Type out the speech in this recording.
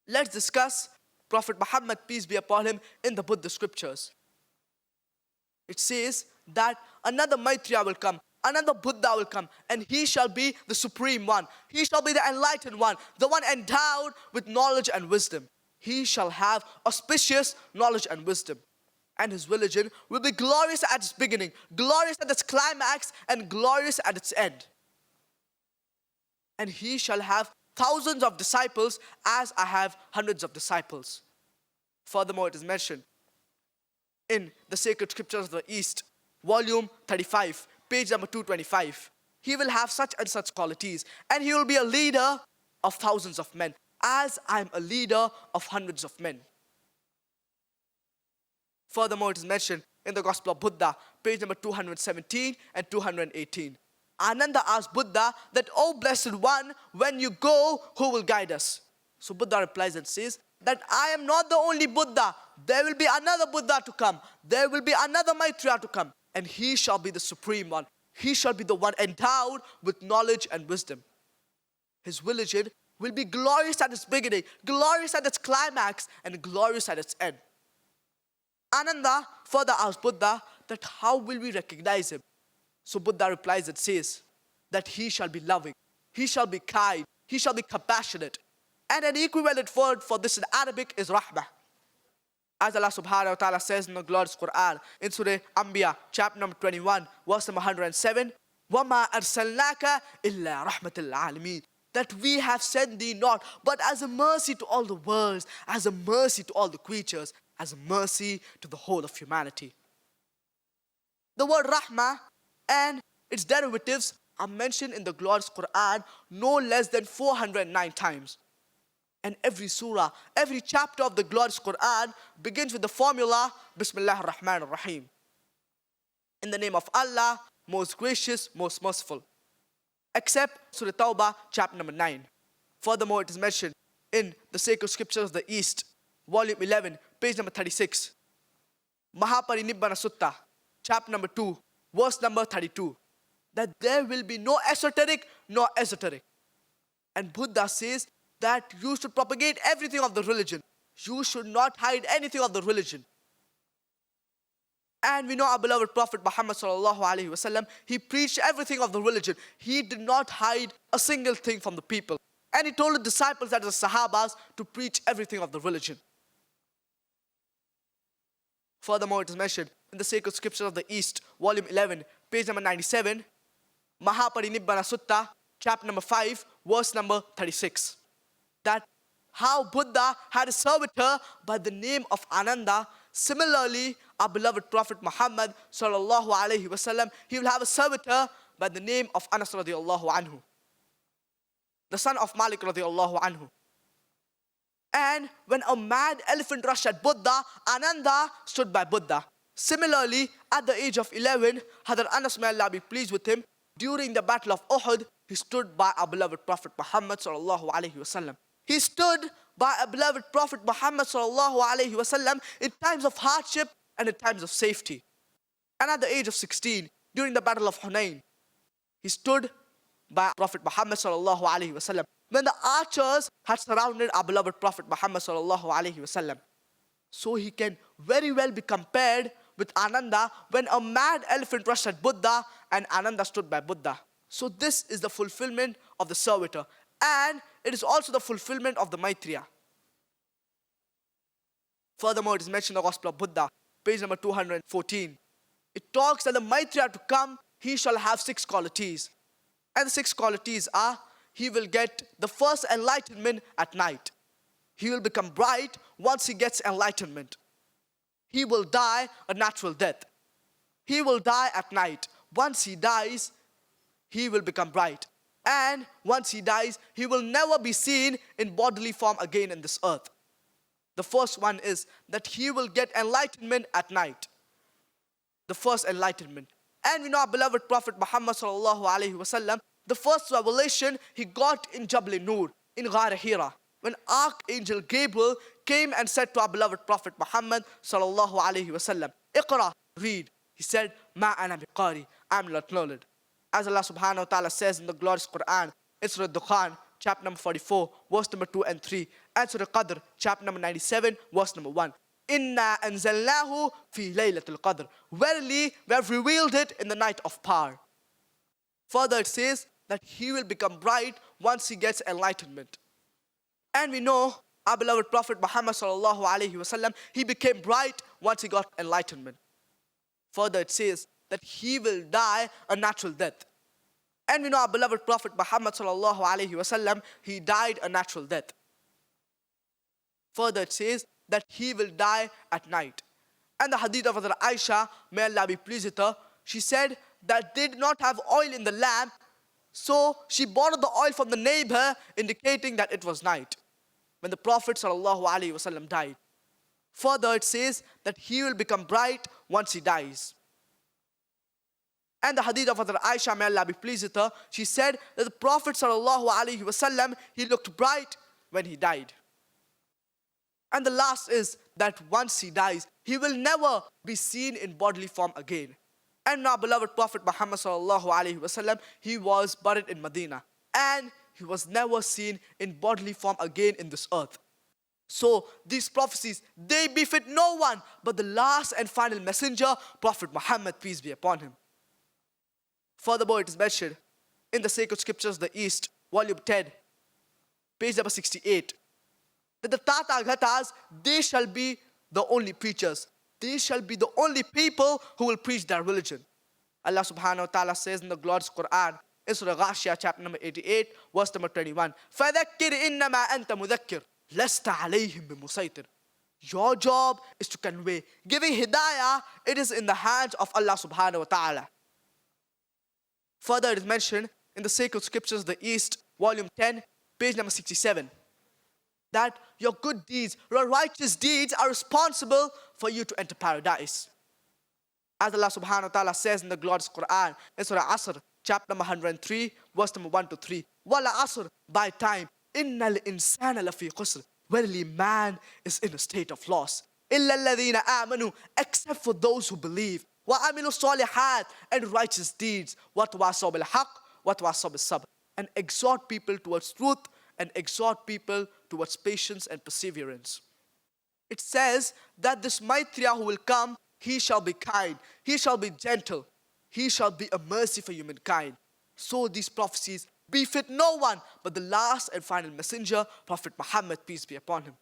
Let's discuss Prophet Muhammad, peace be upon him, in the Buddhist scriptures. It says that another Maitreya will come, another Buddha will come, and he shall be the supreme one. He shall be the enlightened one, the one endowed with knowledge and wisdom. He shall have auspicious knowledge and wisdom. And his religion will be glorious at its beginning, glorious at its climax, and glorious at its end. And he shall have thousands of disciples as I have hundreds of disciples. Furthermore, it is mentioned in the sacred scriptures of the East, volume 35, page number 225. He will have such and such qualities, and he will be a leader of thousands of men, as I am a leader of hundreds of men. Furthermore, it is mentioned in the Gospel of Buddha, page number 217 and 218. Ananda asked Buddha that, "O Blessed One, when you go, who will guide us?" So Buddha replies and says that I am not the only Buddha. There will be another Buddha to come. There will be another Maitreya to come. And he shall be the supreme one. He shall be the one endowed with knowledge and wisdom. His religion will be glorious at its beginning, glorious at its climax, and glorious at its end. Ananda further asked Buddha that how will we recognize him? So Buddha replies and says that he shall be loving, he shall be kind, he shall be compassionate. And an equivalent word for this in Arabic is rahmah. As Allah subhanahu wa ta'ala says in the glorious Quran, in Surah Anbiya, chapter number 21, verse number 107, وَمَا أَرْسَلْنَاكَ إِلَّا رَحْمَةً الْعَالَمِينَ. That we have sent thee not, but as a mercy to all the worlds, as a mercy to all the creatures, as a mercy to the whole of humanity. The word rahmah and its derivatives are mentioned in the glorious Quran no less than 409 times. And every surah, every chapter of the glorious Quran begins with the formula, Bismillah ar-Rahman ar-Rahim. In the name of Allah, most gracious, most merciful. Except Surah Tawbah, chapter number 9. Furthermore, it is mentioned in the sacred scriptures of the East, volume 11, page number 36. Mahaparinibbana Sutta, chapter number 2, verse number 32. That there will be no esoteric nor esoteric. And Buddha says that you should propagate everything of the religion. You should not hide anything of the religion. And we know our beloved Prophet Muhammad sallallahu alaihi wasallam, he preached everything of the religion. He did not hide a single thing from the people. And he told the disciples, that is the Sahabas, to preach everything of the religion. Furthermore, it is mentioned in the sacred scriptures of the East, volume 11, page number 97, Mahaparinibbana Sutta, chapter number 5, verse number 36. That how Buddha had a servitor by the name of Ananda. Similarly, our beloved Prophet Muhammad sallallahu alaihi wasallam, he will have a servitor by the name of Anas radiallahu anhu, the son of Malik radiallahu anhu. And when a mad elephant rushed at Buddha, Ananda stood by Buddha. Similarly, at the age of 11, Hadrat Anas, may Allah be pleased with him, during the battle of Uhud, he stood by our beloved Prophet Muhammad sallallahu alaihi wasallam. He stood by our beloved Prophet Muhammad sallallahu alaihi wasallam in times of hardship and in times of safety. And at the age of 16, during the battle of Hunain, he stood by Prophet Muhammad sallallahu alaihi wasallam when the archers had surrounded our beloved Prophet Muhammad sallallahu alaihi wasallam. So he can very well be compared with Ananda when a mad elephant rushed at Buddha and Ananda stood by Buddha. So this is the fulfillment of the servitor, and it is also the fulfillment of the Maitreya. Furthermore, it is mentioned in the Gospel of Buddha, page number 214. It talks that the Maitreya to come, he shall have 6 qualities. And the 6 qualities are, he will get the first enlightenment at night. He will become bright once he gets enlightenment. He will die a natural death. He will die at night. Once he dies, he will become bright. And once he dies, he will never be seen in bodily form again in this earth. The first one is that he will get enlightenment at night. The first enlightenment. And we know our beloved Prophet Muhammad sallallahu alaihi wasallam, the first revelation he got in Jabal Nur, in Ghar Hira, when Archangel Gabriel came and said to our beloved Prophet Muhammad sallallahu alaihi wasallam, Iqra, read. He said, Ma ana biqari, I am not learned. As Allah subhanahu wa ta'ala says in the glorious Quran, in Surah Dukhan, chapter number 44, verse number 2 and 3. And Surah Qadr, chapter number 97, verse number 1. Inna anzalnahu fi laylatul qadr. Verily, we have revealed it in the night of power. Further it says that he will become bright once he gets enlightenment. And we know our beloved Prophet Muhammad sallallahu alaihi wasallam, he became bright once he got enlightenment. Further it says that he will die a natural death. And we know our beloved Prophet Muhammad sallallahu alaihi wasallam, he died a natural death. Further it says that he will die at night. And the hadith of Hazrat Aisha, may Allah be pleased with her, she said that they did not have oil in the lamp, so she borrowed the oil from the neighbor, indicating that it was night when the Prophet sallallahu alaihi wasallam died. Further it says that he will become bright once he dies. And the hadith of Hazrat Aisha, may Allah be pleased with her, she said that the Prophet sallallahu alaihi wasallam, he looked bright when he died. And the last is that once he dies, he will never be seen in bodily form again. And our beloved Prophet Muhammad sallallahu alaihi wasallam, he was buried in Medina, and he was never seen in bodily form again in this earth. So these prophecies, they befit no one but the last and final messenger, Prophet Muhammad, peace be upon him. Furthermore, it is mentioned in the sacred scriptures, the East, volume 10, page number 68, that the Tathagatas, they shall be the only preachers. They shall be the only people who will preach their religion. Allah subhanahu wa ta'ala says in the glorious Quran, in Surah Ghashiyah, chapter number 88, verse number 21, فَذَكِّرْ إِنَّمَا أَنْتَ مُذَكِّرْ لَسْتَ عَلَيْهِمْ بِمُسَيْطِرٍ. Your job is to convey. Giving hidayah, it is in the hands of Allah subhanahu wa ta'ala. Further, it is mentioned in the sacred scriptures, the East, volume 10, page number 67, that your good deeds, your righteous deeds are responsible for you to enter paradise. As Allah subhanahu wa ta'ala says in the glorious Quran, in Surah Asr, chapter number 103, verse number 1 to 3. Wala asr, by time, innal insana lafi khusr. Verily man is in a state of loss. Illa alladhina amanu, except for those who believe. Wa amilu salihat, and righteous deeds. Wa tawasaw bil haqq, wa tawasaw bis sabr. And exhort people towards truth, and exhort people towards patience and perseverance. It says that this Maitreya who will come, he shall be kind, he shall be gentle, he shall be a mercy for humankind. So these prophecies befit no one but the last and final messenger, Prophet Muhammad, peace be upon him.